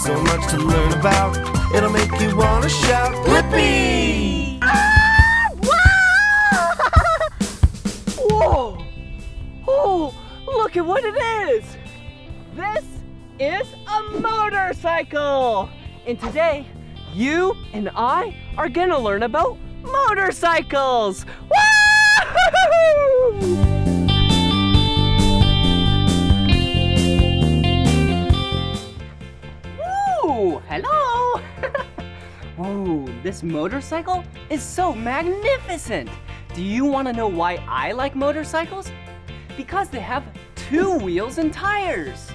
so much to learn about. It'll make you wanna shout, Blippi! Ah! Whoa! Oh, look at what it is! This is a motorcycle! And today, you and I are gonna learn about motorcycles! Woo! Ooh, hello! Ooh, this motorcycle is so magnificent! Do you want to know why I like motorcycles? Because they have 2 wheels and tires.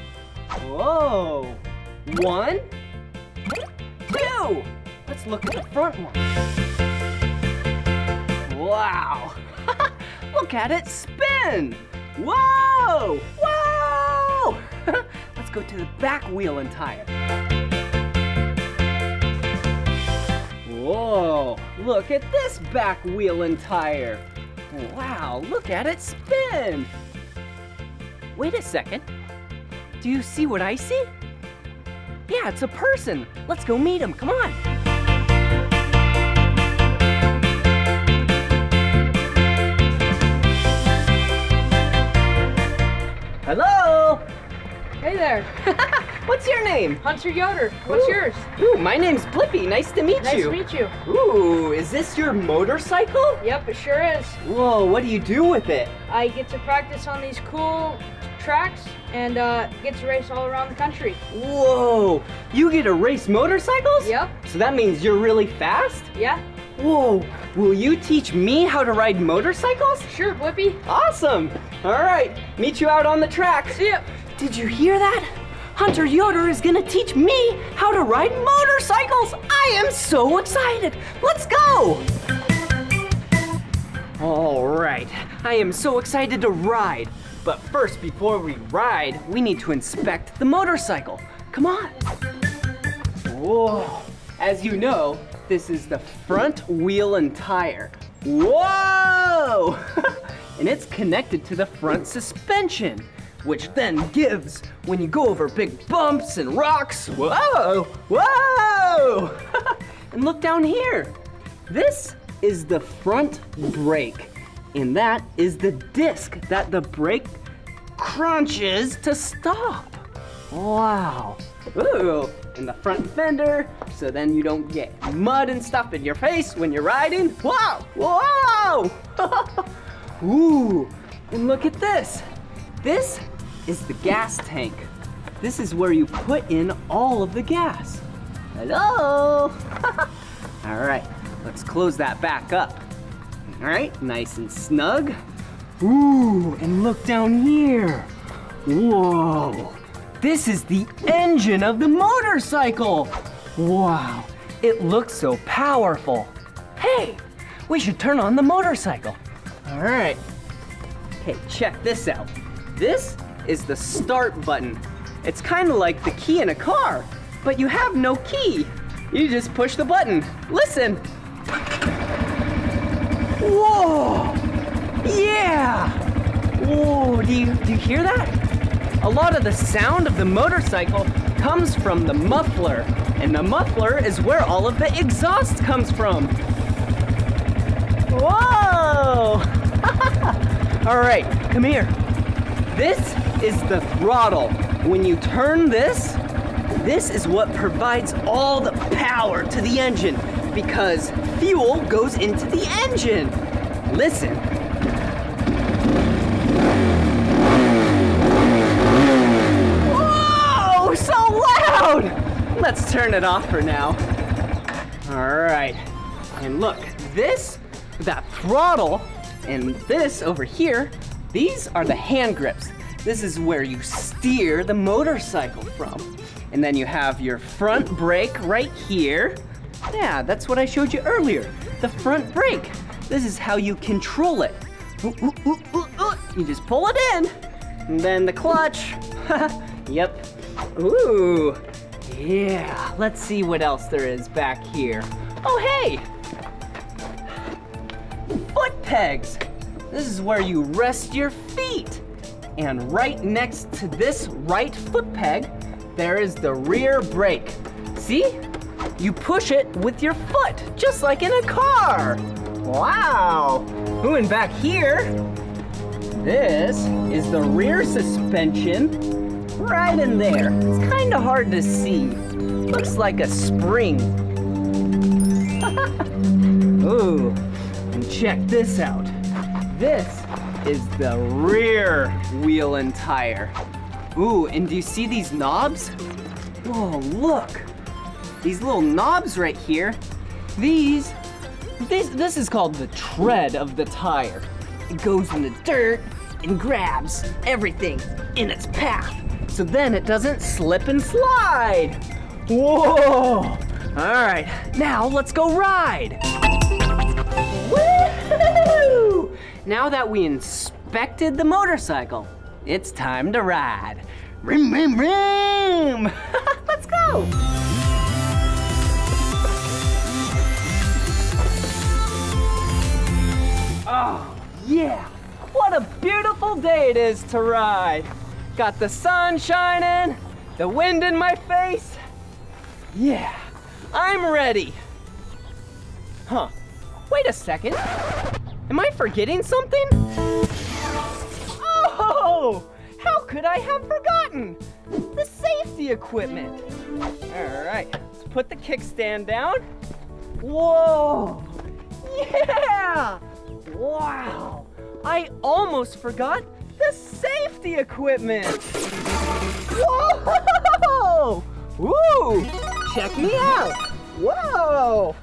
Whoa! 1, 2. Let's look at the front one. Wow! Look at it spin! Whoa! Whoa! Let's go to the back wheel and tire. Whoa! Look at this back wheel and tire. Wow, look at it spin! Wait a second. Do you see what I see? Yeah, it's a person. Let's go meet him. Come on. Hello. Hey there. What's your name? Hunter Yoder. What's yours? Ooh, my name's Blippi. Nice to meet Nice you. to meet you. Ooh, is this your motorcycle? Yep, it sure is. Whoa, what do you do with it? I get to practice on these cool tracks and get to race all around the country. Whoa, you get to race motorcycles? Yep. So that means you're really fast? Yeah? Whoa, will you teach me how to ride motorcycles? Sure, Blippi. Awesome. All right, meet you out on the track. See ya. Did you hear that? Hunter Yoder is gonna teach me how to ride motorcycles. I am so excited. Let's go. All right, I am so excited to ride. But first, before we ride, we need to inspect the motorcycle. Come on. Whoa, as you know, this is the front wheel and tire. Whoa! And it's connected to the front suspension, which then gives when you go over big bumps and rocks. Whoa, whoa! And look down here. This is the front brake, and that is the disc that the brake crunches to stop. Wow. Ooh, and the front fender, so then you don't get mud and stuff in your face when you're riding. Whoa, whoa! Ooh, and look at this. This is the gas tank. This is where you put in all of the gas. Hello? All right, let's close that back up. All right, nice and snug. Ooh, and look down here. Whoa, this is the engine of the motorcycle. Wow, it looks so powerful. Hey, we should turn on the motorcycle. All right, hey, check this out. This is the start button. It's kind of like the key in a car, but you have no key. You just push the button. Listen. Whoa! Yeah! Whoa, do you hear that? A lot of the sound of the motorcycle comes from the muffler, and the muffler is where all of the exhaust comes from. Whoa! All right, come here. This is the throttle. When you turn this is what provides all the power to the engine because fuel goes into the engine. Listen. Whoa, so loud! Let's turn it off for now. All right, and look, that throttle, and this over here, these are the hand grips. This is where you steer the motorcycle from. And then you have your front brake right here. Yeah, that's what I showed you earlier, the front brake. This is how you control it. You just pull it in, and then the clutch. Yep. Ooh, yeah, let's see what else there is back here. Oh, hey, foot pegs. This is where you rest your feet. And right next to this right foot peg, there is the rear brake. See? You push it with your foot, just like in a car. Wow. Ooh, and back here, this is the rear suspension right in there. It's kind of hard to see. Looks like a spring. Ooh, and check this out. This is the rear wheel and tire. Ooh, and do you see these knobs? Whoa, look. These little knobs right here, this is called the tread of the tire. It goes in the dirt and grabs everything in its path, so then it doesn't slip and slide. Whoa! All right, now let's go ride. Woo! Now that we inspected the motorcycle, it's time to ride. Rim, rim, rim! Let's go! Oh, yeah! What a beautiful day it is to ride. Got the sun shining, the wind in my face. Yeah, I'm ready. Huh, wait a second. Am I forgetting something? Oh, how could I have forgotten? The safety equipment. All right, let's put the kickstand down. Whoa, yeah! Wow, I almost forgot the safety equipment. Whoa! Woo! Check me out. Whoa!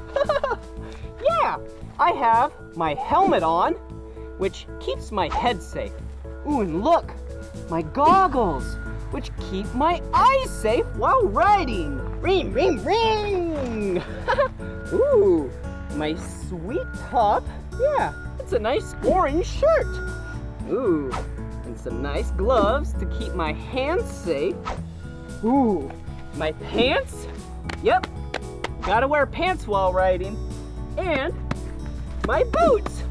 Yeah, I have my helmet on, which keeps my head safe. Ooh, and look, my goggles, which keep my eyes safe while riding. Ring, ring, ring! Ooh, my sweet top. Yeah, it's a nice orange shirt. Ooh, and some nice gloves to keep my hands safe. Ooh, my pants. Yep, gotta wear pants while riding. And my boots.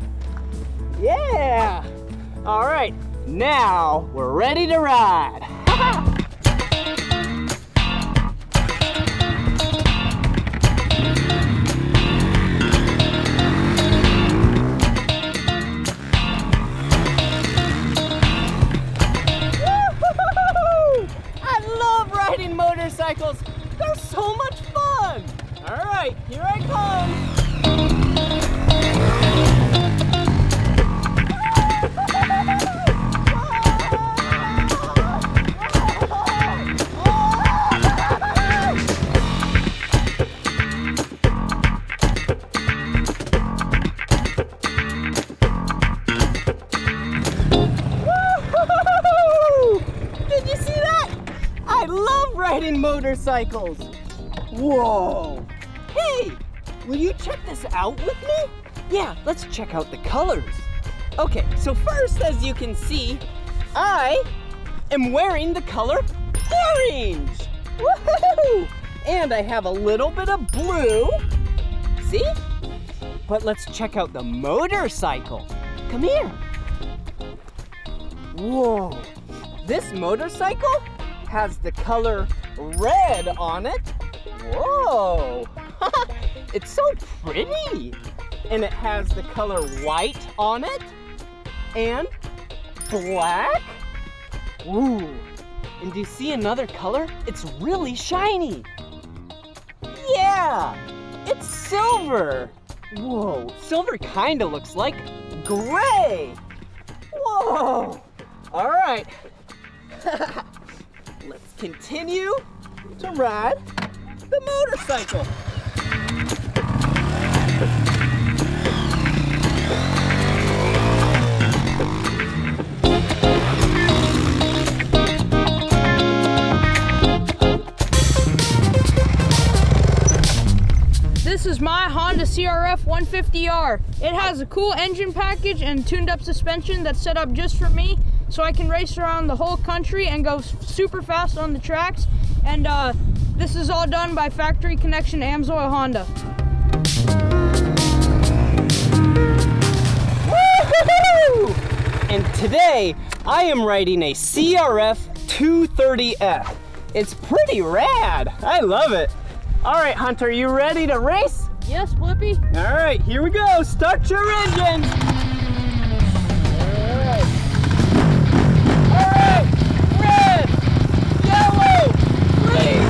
Yeah. All right, now we're ready to ride. Motorcycles, they're so much fun. All right, here I come. Did you see that? I love riding motorcycles. Whoa. Hey, will you check this out with me? Yeah, let's check out the colors. Okay, so first, as you can see, I am wearing the color orange. Woohoo! And I have a little bit of blue. See? But let's check out the motorcycle. Come here. Whoa. This motorcycle has the color red on it. Whoa, it's so pretty. And it has the color white on it and black. Ooh, and do you see another color? It's really shiny. Yeah, it's silver. Whoa, silver kind of looks like gray. Whoa, all right. Let's continue to ride the motorcycle. This is my Honda CRF 150R. It has a cool engine package and tuned up suspension that's set up just for me, so I can race around the whole country and go super fast on the tracks. And this is all done by Factory Connection Amsoil Honda. Woo-hoo-hoo! And today I am riding a CRF 230F. It's pretty rad. I love it. All right, Hunter, you ready to race? Yes, Blippi. All right, here we go. Start your engines. All right, red, yellow, green.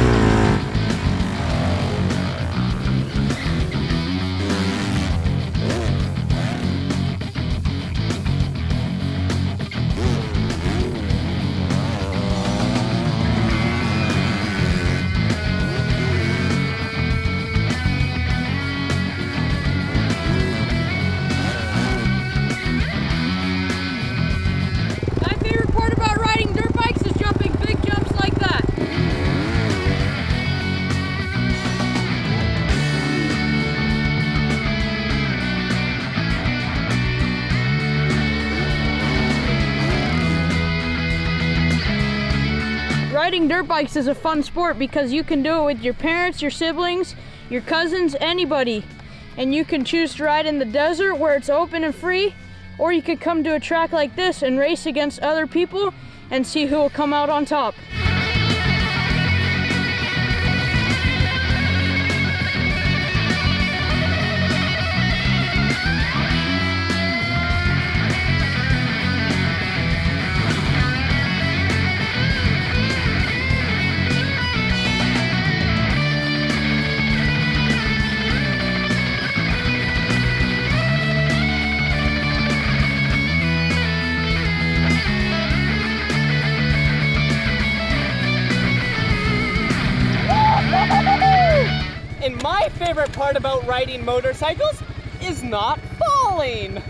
Riding dirt bikes is a fun sport because you can do it with your parents, your siblings, your cousins, anybody. And you can choose to ride in the desert where it's open and free, or you could come to a track like this and race against other people and see who will come out on top. And my favorite part about riding motorcycles is not falling.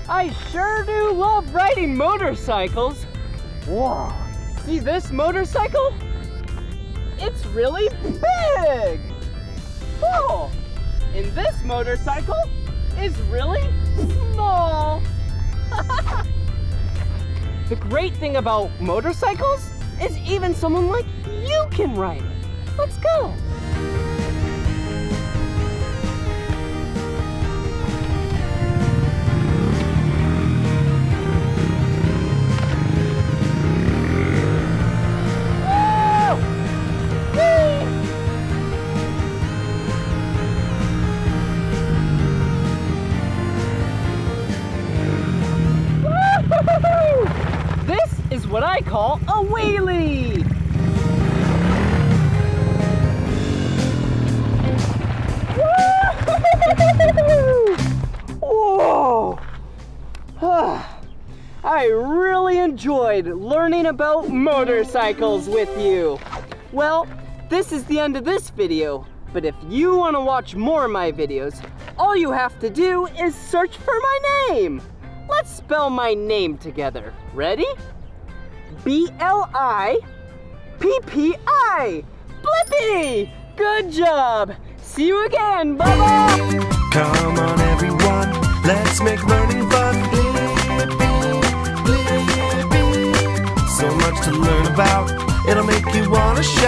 I sure do love riding motorcycles. Whoa, see this motorcycle? It's really big. Whoa, and this motorcycle is really small. The great thing about motorcycles is even someone like you can ride it. Let's go. This is what I call a wheelie. Whoa! I really enjoyed learning about motorcycles with you. Well, this is the end of this video, but if you want to watch more of my videos, all you have to do is search for my name. Let's spell my name together. Ready? B-L-I-P-P-I. Blippi! Good job. See you again. Bye-bye. Come on everyone, let's make learning fun. Blippi, Blippi. So much to learn about, it'll make you wanna shout.